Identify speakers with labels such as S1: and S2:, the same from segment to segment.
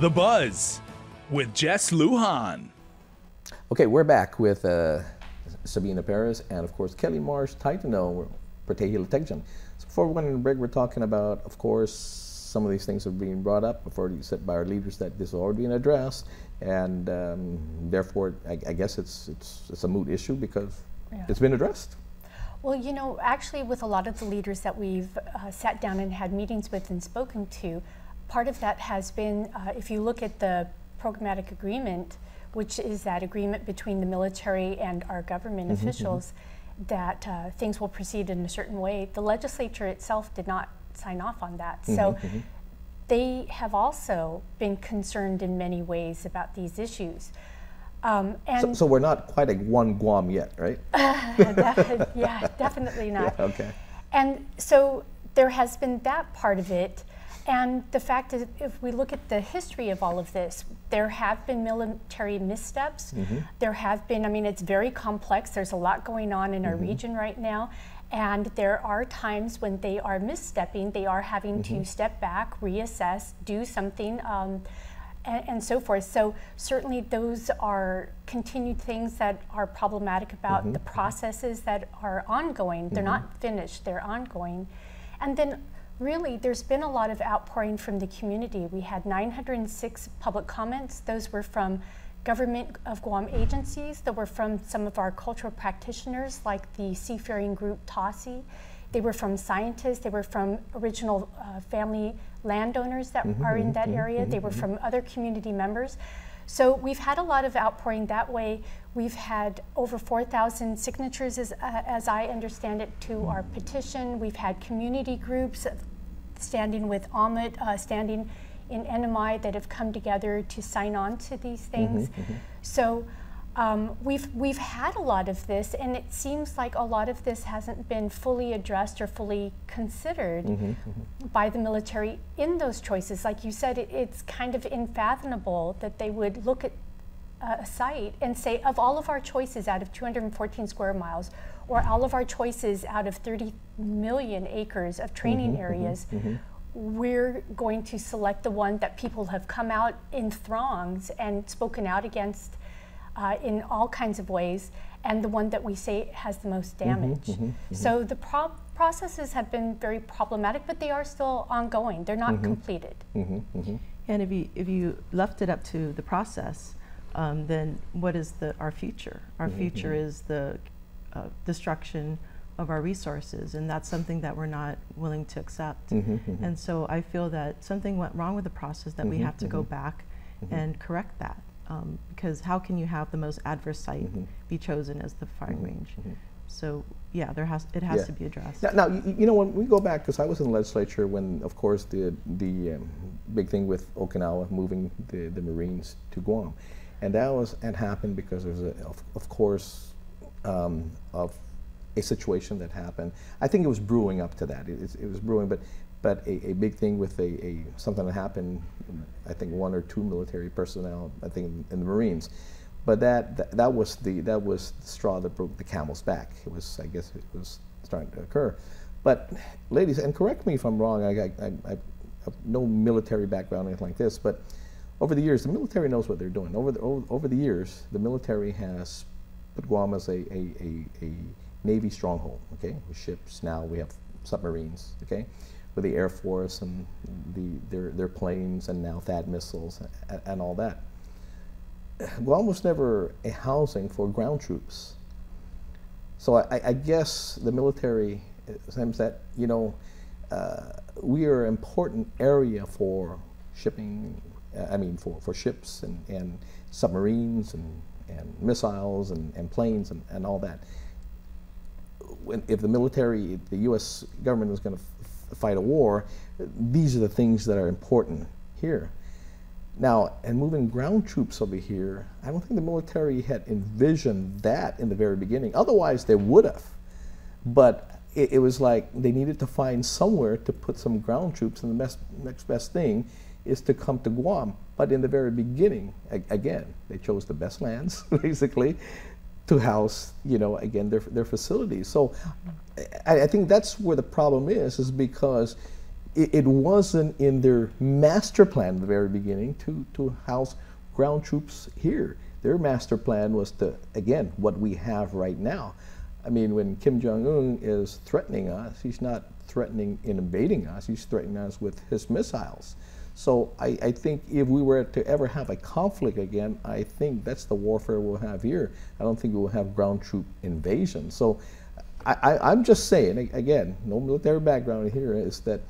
S1: The Buzz with Jess Lujan.
S2: Okay, we're back with Sabina Perez and, of course, Kelly Marsh Titano, Protehilatection. So before we went into the break, we're talking about, of course, some of these things are being brought up before you said by our leaders that this is already being addressed, and therefore, I guess it's a moot issue because it's been addressed.
S3: Well, you know, actually with a lot of the leaders that we've sat down and had meetings with and spoken to, part of that has been, if you look at the Programmatic Agreement, which is that agreement between the military and our government officials, that things will proceed in a certain way, the legislature itself did not sign off on that. So they have also been concerned in many ways about these issues. And
S2: so we're not quite a one Guam yet, right?
S3: yeah, definitely not.
S2: Yeah, okay.
S3: And so there has been that part of it. And the fact is, if we look at the history of all of this, there have been military missteps. There have been, I mean, it's very complex. There's a lot going on in our region right now. And there are times when they are misstepping. They are having to step back, reassess, do something, and so forth. So certainly those are continued things that are problematic about the processes that are ongoing. They're not finished, they're ongoing. And then really there's been a lot of outpouring from the community. We had 906 public comments. Those were from Government of Guam agencies, that were from some of our cultural practitioners like the seafaring group TASI. They were from scientists, they were from original family landowners that are in that area. They were from other community members. So we've had a lot of outpouring that way. We've had over 4,000 signatures, as I understand it, to our petition. We've had community groups standing with Ahmed, standing in NMI, that have come together to sign on to these things. So we've had a lot of this, and it seems like a lot of this hasn't been fully addressed or fully considered by the military in those choices. Like you said, it's kind of unfathomable that they would look at a site and say, of all of our choices out of 214 square miles, or all of our choices out of 30 million acres of training areas, we're going to select the one that people have come out in throngs and spoken out against in all kinds of ways, and the one that we say has the most damage. So the processes have been very problematic, but they are still ongoing. They're not completed.
S4: And if you left it up to the process, then what is our future? Our future is the destruction of our resources, and that's something that we're not willing to accept. And so I feel that something went wrong with the process, that we have to go back and correct that. Because how can you have the most adverse site be chosen as the firing range? So yeah, it has to be addressed.
S2: Now you know, when we go back, because I was in the legislature when, of course, the big thing with Okinawa moving the Marines to Guam, and that happened because there was of course of a situation that happened. I think it was brewing up to that. It was brewing, but a big thing with something that happened, I think 1 or 2 military personnel, I think in the Marines, but that was the straw that broke the camel's back. It was, I guess, it was starting to occur. But ladies, and correct me if I'm wrong, I have no military background or anything like this, but over the years, the military knows what they're doing. Over the years, the military has put Guam as a Navy stronghold. Okay, with ships. Now we have submarines. Okay. With the Air Force and their planes, and now THAAD missiles and all that. Guam was never a housing for ground troops. So I guess the military seems that, you know, we are an important area for shipping, I mean for ships and submarines and missiles and planes and all that. If the military, the U.S. government is going to fight a war, these are the things that are important here. Now, and moving ground troops over here, I don't think the military had envisioned that in the very beginning. Otherwise, they would have. But it was like they needed to find somewhere to put some ground troops, and the next best thing is to come to Guam. But in the very beginning, again, they chose the best lands, basically, to house, you know, again, their facilities. So I think that's where the problem is because it wasn't in their master plan at the very beginning to house ground troops here. Their master plan was to, again, what we have right now. I mean, when Kim Jong-un is threatening us, he's not threatening in invading us, he's threatening us with his missiles. So I think if we were to ever have a conflict again, I think that's the warfare we'll have here. I don't think we'll have ground troop invasion. So I'm just saying, again, no military background here, is that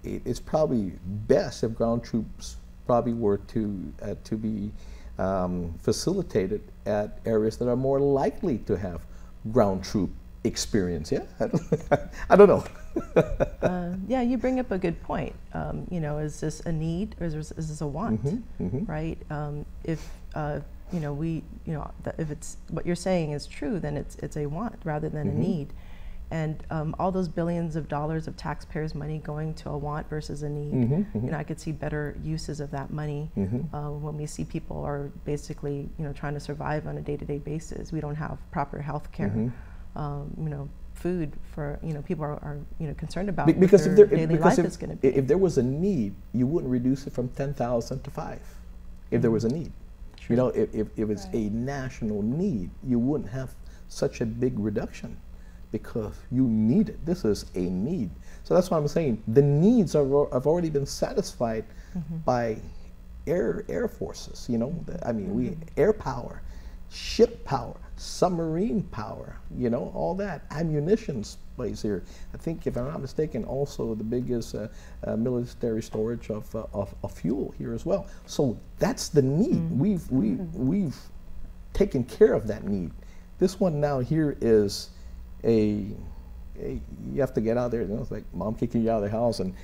S2: it's probably best if ground troops probably were to be facilitated at areas that are more likely to have ground troop experience. Yeah, I don't know.
S4: Yeah, you bring up a good point. You know, is this a need or is this a want? Right? If you know, if it's what you're saying is true, then it's a want rather than a need. And all those billions of dollars of taxpayers' money going to a want versus a need, you know, I could see better uses of that money when we see people are basically, you know, trying to survive on a day-to-day basis. We don't have proper health care, you know, food for, you know, people are you know, concerned about
S2: because
S4: what their daily life is going to be.
S2: If there was a need, you wouldn't reduce it from 10,000 to 5. If there was a need, you know, if it's a national need, you wouldn't have such a big reduction, because you need it. This is a need. So that's why I'm saying the needs have already been satisfied by air forces. You know, I mean, we air power, ship power, submarine power. You know, all that. Ammunition's place here. I think, if I'm not mistaken, also the biggest military storage of fuel here as well. So that's the need. We've taken care of that need. This one now here is you have to get out there. You know, it's like mom kicking you out of the house, and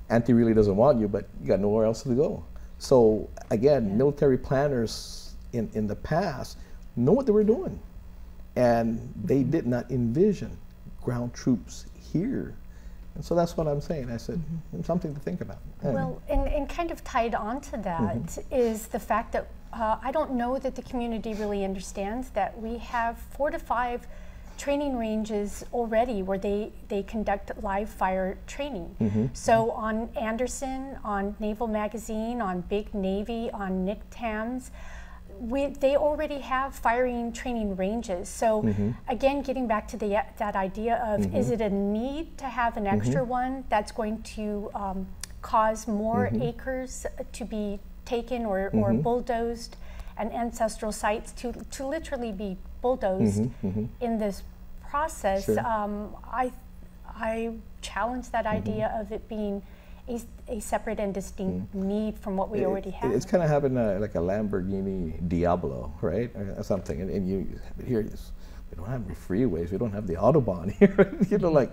S2: auntie really doesn't want you, but you got nowhere else to go. So again, military planners in the past know what they were doing, and they did not envision ground troops here. And so that's what I'm saying. I said, something to think about.
S3: Well, and kind of tied on to that is the fact that I don't know that the community really understands that we have 4 to 5 training ranges already where they conduct live fire training. So on Anderson, on Naval Magazine, on Big Navy, on NICTAMS, they already have firing training ranges. So again, getting back to that idea of, is it a need to have an extra one that's going to cause more acres to be taken or bulldozed, and ancestral sites to literally be bulldozed in this process? I challenge that idea of it being a separate and distinct need from what we already have.
S2: It's kind of having like a Lamborghini Diablo, right, or something. And you here, we don't have the freeways, we don't have the Autobahn here. You know, like,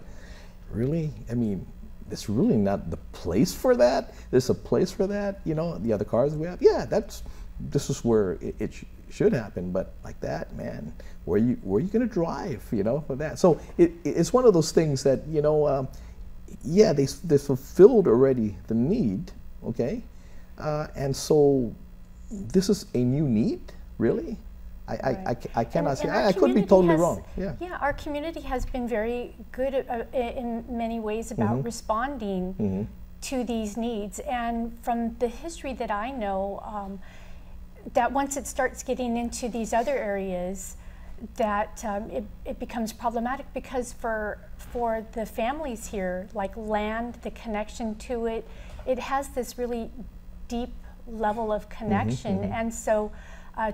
S2: really? I mean, it's really not the place for that. There's a place for that. You know, the other cars we have. Yeah, this is where it should happen. But like that, man, where you going to drive? You know, for that. So it's one of those things that, you know. Yeah, they fulfilled already the need, okay? And so this is a new need, really? I cannot say. I could be totally wrong. Yeah.
S3: Yeah, our community has been very good in many ways about responding to these needs. And from the history that I know, that once it starts getting into these other areas, that it becomes problematic, because for the families here, like land, the connection to it, it has this really deep level of connection. And so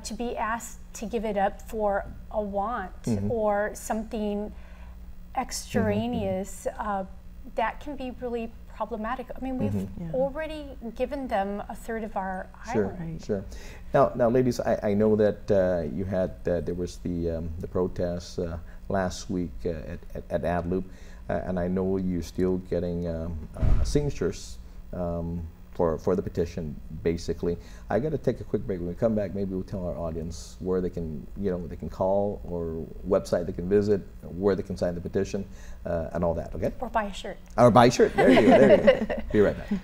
S3: to be asked to give it up for a want or something extraneous, that can be really problematic. I mean, we've already given them a third of our island.
S2: Sure. Now, ladies, I know that you had there was the protests last week at AdLoop, and I know you're still getting signatures for the petition. Basically, I got to take a quick break. When we come back, maybe we'll tell our audience where they can, they can call, or website they can visit, where they can sign the petition, and all that. Okay?
S3: Or buy a shirt.
S2: Or buy a shirt. There you go. There you go. Be right back.